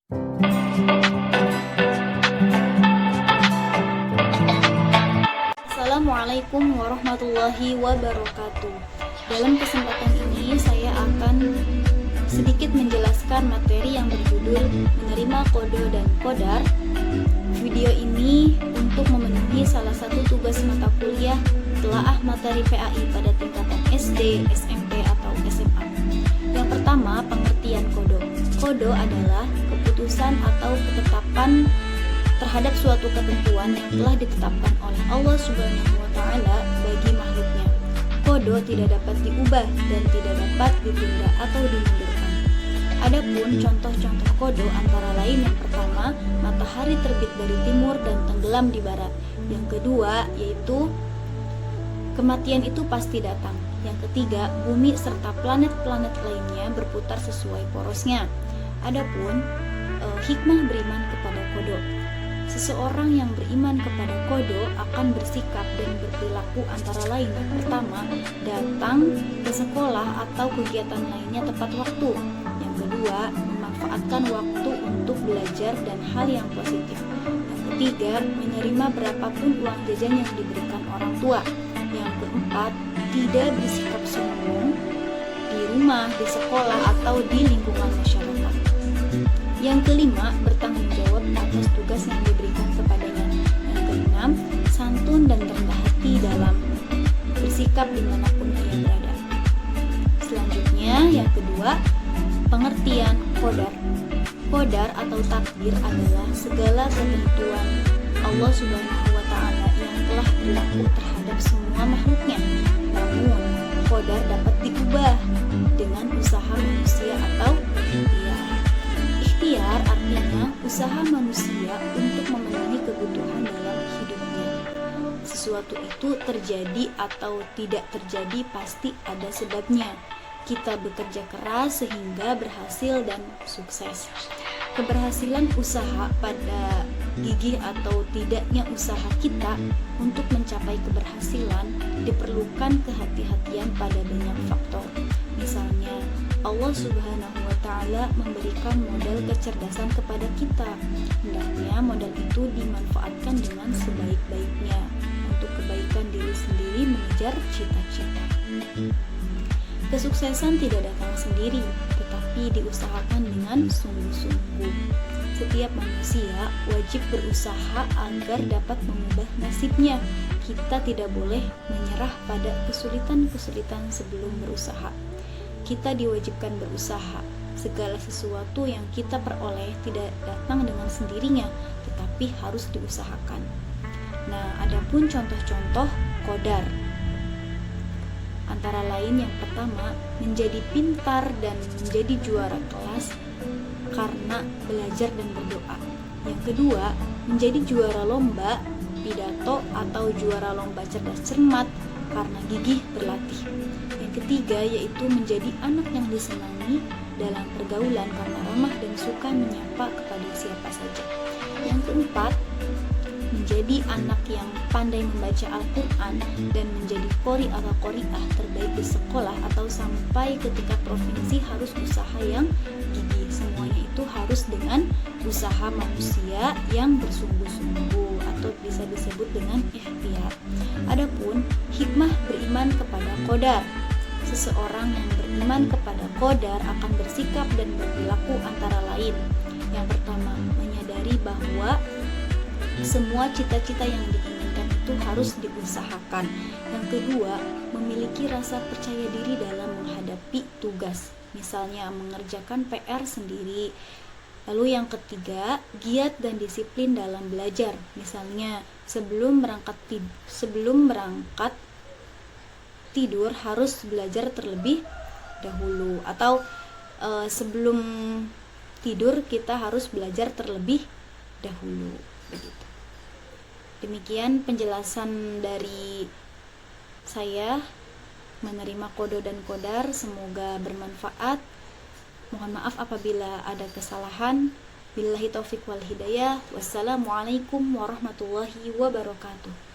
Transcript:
Assalamualaikum warahmatullahi wabarakatuh. Dalam kesempatan ini saya akan sedikit menjelaskan materi yang berjudul Menerima Qadha dan Qadar. Video ini untuk memenuhi salah satu tugas mata kuliah telaah materi PAI pada tingkatan SD, SMP, atau SMA. Yang pertama, pengertian qadha. Qadha adalah keputusan atau ketetapan terhadap suatu ketentuan yang telah ditetapkan oleh Allah Subhanahu wa Ta'ala bagi makhluknya. Qadha tidak dapat diubah dan tidak dapat ditunda atau dimundurkan. Adapun contoh-contoh qadha antara lain, yang pertama, matahari terbit dari timur dan tenggelam di barat. Yang kedua, yaitu kematian itu pasti datang. Yang ketiga, bumi serta planet-planet lainnya berputar sesuai porosnya. Adapun hikmah beriman kepada qadha. Seseorang yang beriman kepada qadha akan bersikap dan berperilaku antara lain. Yang pertama, datang ke sekolah atau kegiatan lainnya tepat waktu. Yang kedua, memanfaatkan waktu untuk belajar dan hal yang positif. Yang ketiga, menerima berapapun uang jajan yang diberikan orang tua. Yang keempat, tidak bersikap sombong di rumah, di sekolah, atau di lingkungan masyarakat. Yang kelima, bertanggung jawab atas tugas yang diberikan kepadanya. Yang keenam, santun dan rendah hati dalam bersikap dimanapun ia berada. Selanjutnya, yang kedua, pengertian qadar. Qadar atau takdir adalah segala ketentuan Allah Subhanahu wa Ta'ala yang telah berlaku terhadap semua makhluknya. Namun, qadar dapat diubah dengan usaha manusia atau ikhtiar. Ikhtiar artinya usaha manusia untuk memenuhi kebutuhan dalam hidupnya. Sesuatu itu terjadi atau tidak terjadi pasti ada sebabnya. Kita bekerja keras sehingga berhasil dan sukses. Keberhasilan usaha pada gigih atau tidaknya usaha kita untuk mencapai keberhasilan diperlukan kehati-hatian pada banyak faktor. Misalnya, Allah Subhanahu wa Ta'ala memberikan modal kecerdasan kepada kita. Hendaknya modal itu dimanfaatkan dengan sebaik-baiknya untuk kebaikan diri sendiri, mengejar cita-cita. Kesuksesan tidak datang sendiri, tetapi diusahakan dengan sungguh-sungguh. Setiap manusia wajib berusaha agar dapat mengubah nasibnya. Kita tidak boleh menyerah pada kesulitan-kesulitan sebelum berusaha. Kita diwajibkan berusaha. Segala sesuatu yang kita peroleh tidak datang dengan sendirinya, tetapi harus diusahakan. Nah, adapun contoh-contoh qadar. Antara lain, yang pertama, menjadi pintar dan menjadi juara kelas karena belajar dan berdoa. Yang kedua, menjadi juara lomba pidato atau juara lomba cerdas cermat karena gigih berlatih. Yang ketiga, yaitu menjadi anak yang disenangi dalam pergaulan karena ramah dan suka menyapa kepada siapa saja. Yang keempat, menjadi anak yang pandai membaca Al-Quran dan menjadi qori atau qori'ah terbaik di sekolah atau sampai ketika provinsi harus usaha yang gigih. Semuanya itu harus dengan usaha manusia yang bersungguh-sungguh atau bisa disebut dengan ikhtiar. Adapun hikmah beriman kepada qadar. Seseorang yang beriman kepada qadar akan bersikap dan berperilaku antara lain. Yang pertama, menyadari bahwa semua cita-cita yang diinginkan itu harus diusahakan. Yang kedua, memiliki rasa percaya diri dalam menghadapi tugas, misalnya mengerjakan PR sendiri. Lalu yang ketiga, giat dan disiplin dalam belajar, misalnya sebelum berangkat tidur harus belajar terlebih dahulu, atau sebelum tidur kita harus belajar terlebih dahulu, begitu. Demikian penjelasan dari saya menerima qadha dan qadar, semoga bermanfaat. Mohon maaf apabila ada kesalahan. Billahi taufiq wal hidayah. Wassalamualaikum warahmatullahi wabarakatuh.